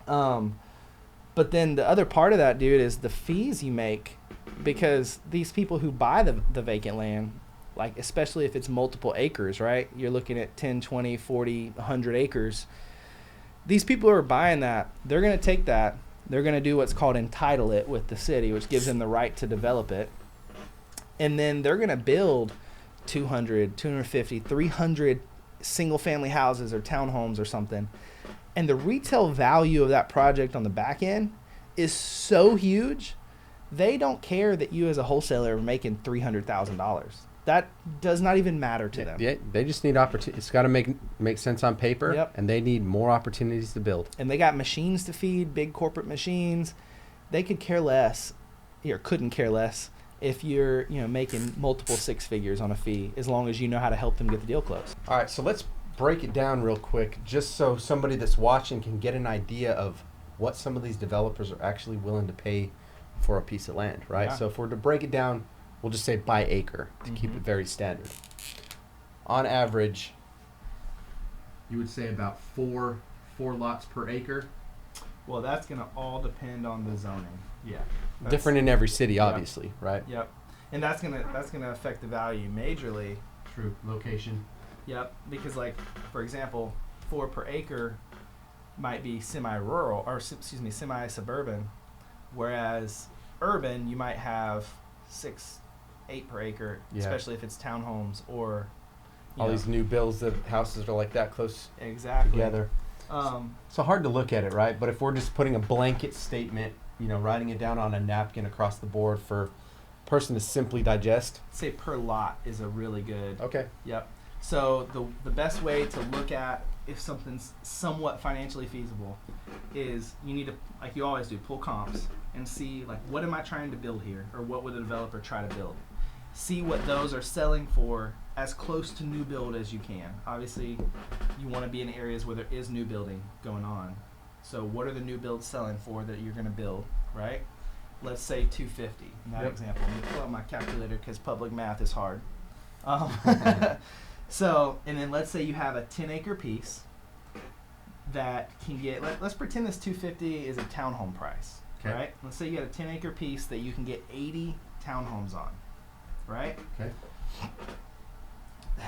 But then the other part of that, dude, is the fees you make, because these people who buy the vacant land, like especially if it's multiple acres, right? You're looking at 10, 20, 40, 100 acres. These people who are buying that, they're going to take that. They're going to do what's called entitle it with the city, which gives them the right to develop it. And then they're going to build 200, 250, 300 single family houses or townhomes or something. And the retail value of that project on the back end is so huge, they don't care that you as a wholesaler are making $300,000. That does not even matter to them. Yeah, they just need opportunity. It's got to make sense on paper, Yep. And they need more opportunities to build. And they got machines to feed, big corporate machines. They could care less, or couldn't care less, if you're making multiple six figures on a fee, as long as you know how to help them get the deal closed. All right, so let's break it down real quick, just so somebody that's watching can get an idea of what some of these developers are actually willing to pay for a piece of land, right? Yeah. So if we're to break it down, we'll just say by acre to keep it very standard. On average, you would say about four lots per acre. Well, that's going to all depend on the zoning. Yeah. Different in every city, obviously, right? Yep. And that's gonna affect the value majorly. True. Location. Yep. Because for example, 4 per acre might be semi-rural, or semi-suburban, whereas urban you might have 6, 8 per acre, especially if it's townhomes or all these new builds that houses are like that close together. So hard to look at it, right? But if we're just putting a blanket statement, writing it down on a napkin across the board for a person to simply digest. Say per lot is a really good. Okay. Yep. So the best way to look at if something's somewhat financially feasible is you need to, like you always do, pull comps and see what am I trying to build here, or what would the developer try to build. See what those are selling for as close to new build as you can. Obviously, you want to be in areas where there is new building going on. So what are the new builds selling for that you're going to build, right? Let's say 250 in that example. Let me pull out my calculator because public math is hard. So, and then let's say you have a 10-acre piece that can get, let's pretend this 250 is a townhome price, right? Let's say you got a 10-acre piece that you can get 80 townhomes on, right? Okay.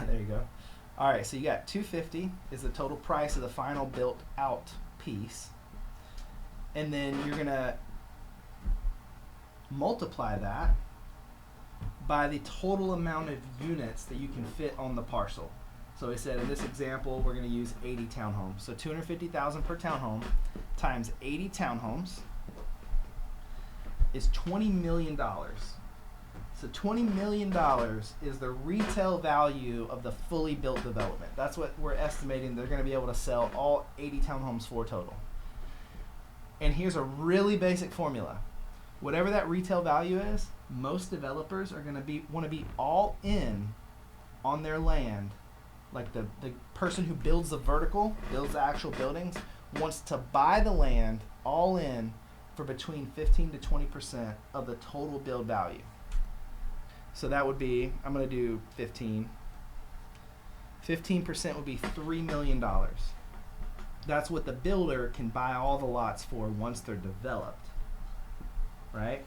There you go. All right, so you got 250 is the total price of the final built out piece. And then you're going to multiply that by the total amount of units that you can fit on the parcel. So we said in this example, we're going to use 80 townhomes. So $250,000 per townhome times 80 townhomes is $20 million. So $20 million is the retail value of the fully built development. That's what we're estimating they're going to be able to sell all 80 townhomes for total. And here's a really basic formula. Whatever that retail value is, most developers are going to want to be all in on their land. Like the person who builds the vertical, builds the actual buildings, wants to buy the land all in for between 15 to 20% of the total build value. So that would be, I'm going to do 15. 15% would be $3 million. That's what the builder can buy all the lots for once they're developed. Right?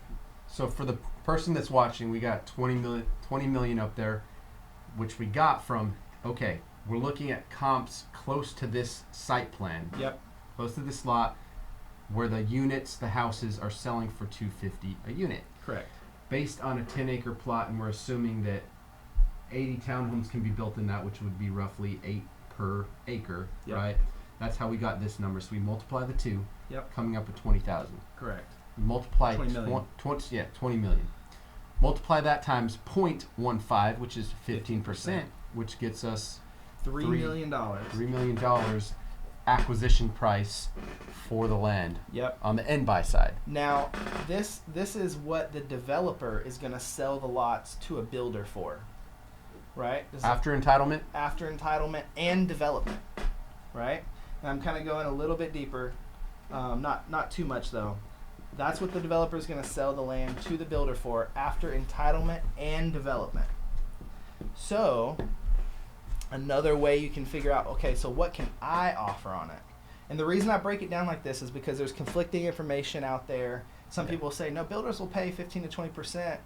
So for the person that's watching, we got 20 million up there, which we got from, we're looking at comps close to this site plan. Yep. Close to this lot where the units, the houses are selling for $250 a unit. Correct. Based on a 10-acre plot, and we're assuming that 80 townhomes can be built in that, which would be roughly 8 per acre, right? That's how we got this number. So we multiply the two, coming up with 20,000. Correct. Multiply 20 million. 20 million. Multiply that times 0.15, which is 15%, which gets us $3 million. $3 million. acquisition price for the land. Yep. On the end buy side. Now, this is what the developer is going to sell the lots to a builder for, right? After entitlement? After entitlement and development, right? And I'm kind of going a little bit deeper, not too much though. That's what the developer is going to sell the land to the builder for after entitlement and development. So, another way you can figure out, okay, so what can I offer on it? And the reason I break it down like this is because there's conflicting information out there. Some people say, no, builders will pay 15 to 20%.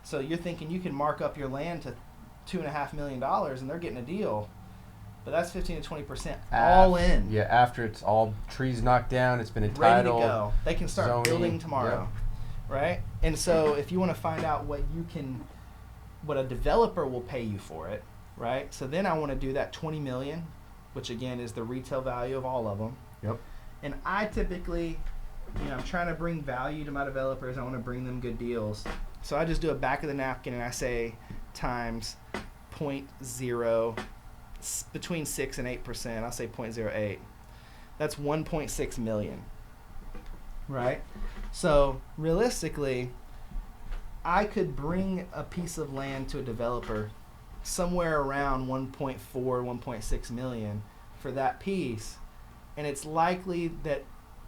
So you're thinking you can mark up your land to $2.5 million and they're getting a deal. But that's 15 to 20% all in. Yeah, after it's all trees knocked down, it's been entitled. Ready to go. They can start zoning, building tomorrow, right? And so if you want to find out what a developer will pay you for it, right? So then I want to do that 20 million, which again is the retail value of all of them. Yep. And I typically, I'm trying to bring value to my developers. I want to bring them good deals. So I just do a back of the napkin and I say times 0.0, between 6 and 8%. I'll say 0.08. That's 1.6 million, right? So realistically, I could bring a piece of land to a developer somewhere around 1.4, 1.6 million for that piece, and it's likely that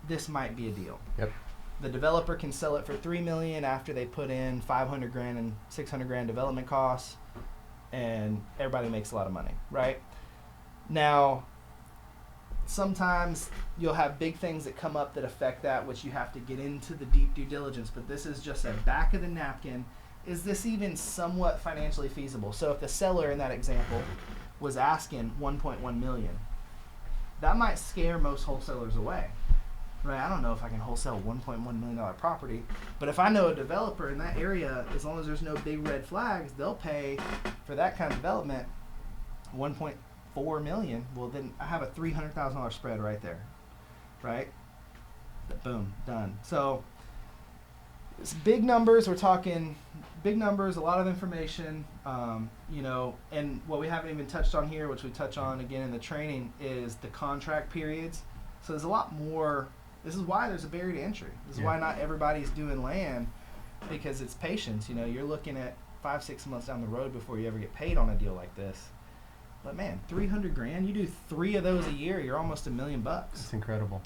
this might be a deal. Yep. The developer can sell it for 3 million after they put in 500 grand and 600 grand development costs, and everybody makes a lot of money, right? Now, sometimes you'll have big things that come up that affect that, which you have to get into the deep due diligence, but this is just a back of the napkin. Is this even somewhat financially feasible? So if the seller in that example was asking 1.1 million, that might scare most wholesalers away, right? I don't know if I can wholesale $1.1 million property, but if I know a developer in that area, as long as there's no big red flags, they'll pay for that kind of development 1.4 million. Well, then I have a $300,000 spread right there, right? Boom, done. So it's big numbers. We're talking big numbers, a lot of information, and what we haven't even touched on here, which we touch on again in the training, is the contract periods. So there's a lot more. This is why there's a barrier to entry. This is why not everybody's doing land, because it's patience. You're looking at 5-6 months down the road before you ever get paid on a deal like this. But man, 300 grand, you do 3 of those a year, you're almost $1 million. It's incredible.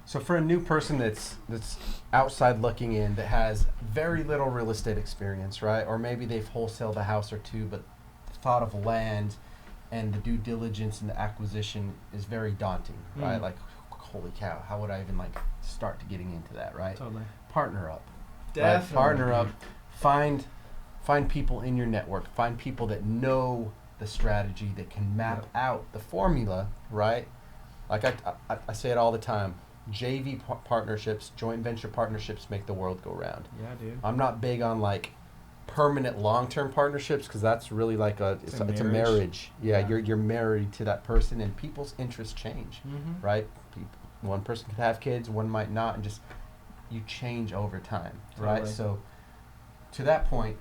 So for a new person that's outside looking in, that has very little real estate experience, right? Or maybe they've wholesaled a house or two, but the thought of land and the due diligence and the acquisition is very daunting, right? Like, holy cow, how would I even start to getting into that, right? Totally. Partner up. Definitely. Right? Partner up. Find people in your network. Find people that know the strategy, that can map out the formula, right? Like I say it all the time. JV partnerships, joint venture partnerships make the world go round. Yeah, dude. I'm not big on permanent long-term partnerships, because that's really it's a marriage. Yeah, you're married to that person, and people's interests change, right? One person could have kids, one might not, and just you change over time, right? So to that point,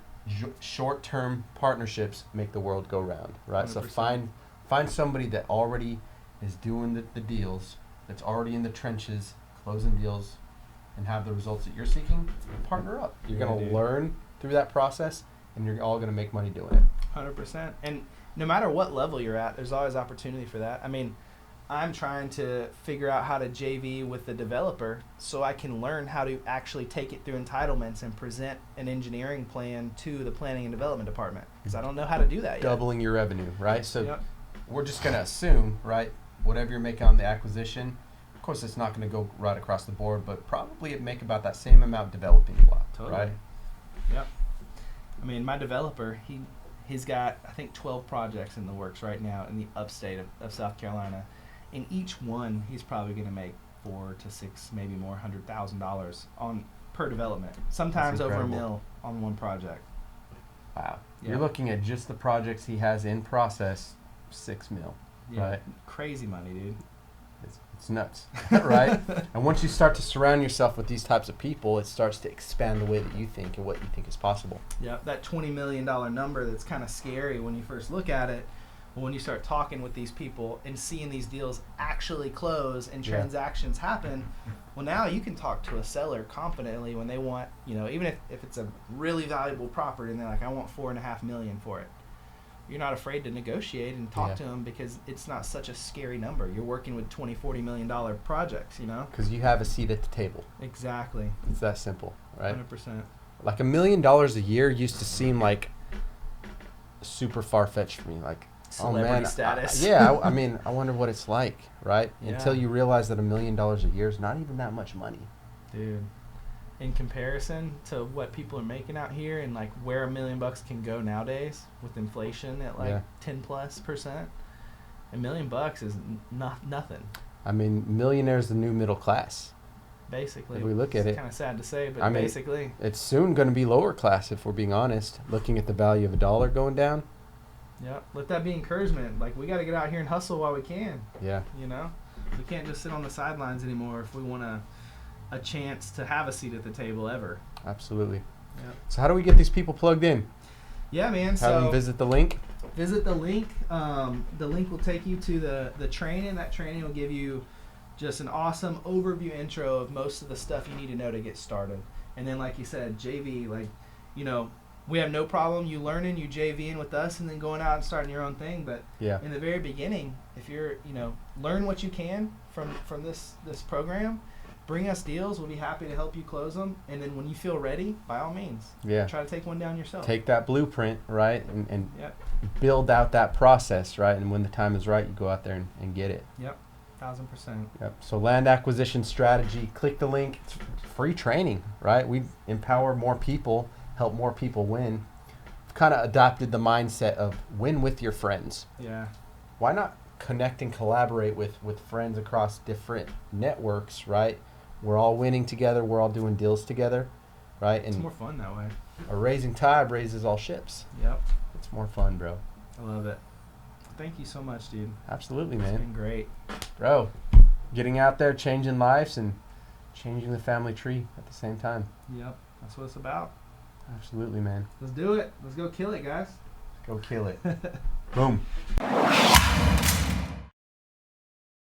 short-term partnerships make the world go round, right? 100%. So find somebody that already is doing the deals, that's already in the trenches, closing deals, and have the results that you're seeking. Partner up. You're going to learn through that process, and you're all going to make money doing it. 100%. And no matter what level you're at, there's always opportunity for that. I mean, I'm trying to figure out how to JV with the developer so I can learn how to actually take it through entitlements and present an engineering plan to the planning and development department, because I don't know how to do that yet. Doubling your revenue, right? So we're just going to assume, right, whatever you're making on the acquisition, of course it's not going to go right across the board, but probably it'd make about that same amount developing a lot, right? Yep. I mean, my developer, he's got, I think, 12 projects in the works right now in the upstate of South Carolina. In each one, he's probably going to make $4 to $6, maybe more, $100,000 on per development. Sometimes over $1 million on one project. Wow. Yeah. You're looking at just the projects he has in process, $6 million. Yeah. Right? Crazy money, dude. It's nuts, right? And once you start to surround yourself with these types of people, it starts to expand the way that you think and what you think is possible. Yeah, that $20 million number, that's kind of scary when you first look at it. Well, when you start talking with these people and seeing these deals actually close and Yeah. transactions happen, well, now you can talk to a seller confidently when they want, even if it's a really valuable property and they're like, I want $4.5 million for it. You're not afraid to negotiate and talk Yeah. to them because it's not such a scary number. You're working with $20-40 million projects, Because you have a seat at the table. Exactly. It's that simple, right? 100%. Like $1 million a year used to seem like super far-fetched for me. Like, Celebrity status. I mean, I wonder what it's like, right? Yeah. Until you realize that $1 million a year is not even that much money. Dude, in comparison to what people are making out here and like where $1 million can go nowadays with inflation at like 10+%, $1 million is nothing. I mean, millionaires the new middle class. Basically. If we look at it's it, kind of sad to say, but I mean, basically. It's soon going to be lower class if we're being honest. Looking at the value of a dollar going down. Yeah, let that be encouragement. Like, we got to get out here and hustle while we can. Yeah. We can't just sit on the sidelines anymore if we want a chance to have a seat at the table ever. Absolutely. Yeah. So how do we get these people plugged in? Yeah, man. Have them visit the link. Visit the link. The link will take you to the training. That training will give you just an awesome overview intro of most of the stuff you need to know to get started. And then, like you said, JV, we have no problem you learning, you JVing with us, and then going out and starting your own thing. But in the very beginning, if you're, learn what you can from this program, bring us deals. We'll be happy to help you close them. And then when you feel ready, by all means, try to take one down yourself. Take that blueprint, right, and build out that process, right? And when the time is right, you go out there and get it. Yep, 1,000%. Yep. So land acquisition strategy. Click the link. It's free training, right? We empower more people, help more people win. We've kind of adopted the mindset of win with your friends. Yeah. Why not connect and collaborate with friends across different networks, right? We're all winning together. We're all doing deals together, right? It's And more fun that way. a raising tide raises all ships. Yep. It's more fun, bro. I love it. Thank you so much, dude. Absolutely, It's man. been great. Bro, getting out there, changing lives, and changing the family tree at the same time. Yep. That's what it's about. Absolutely, man. Let's do it. Let's go kill it, guys. Go kill it. Boom.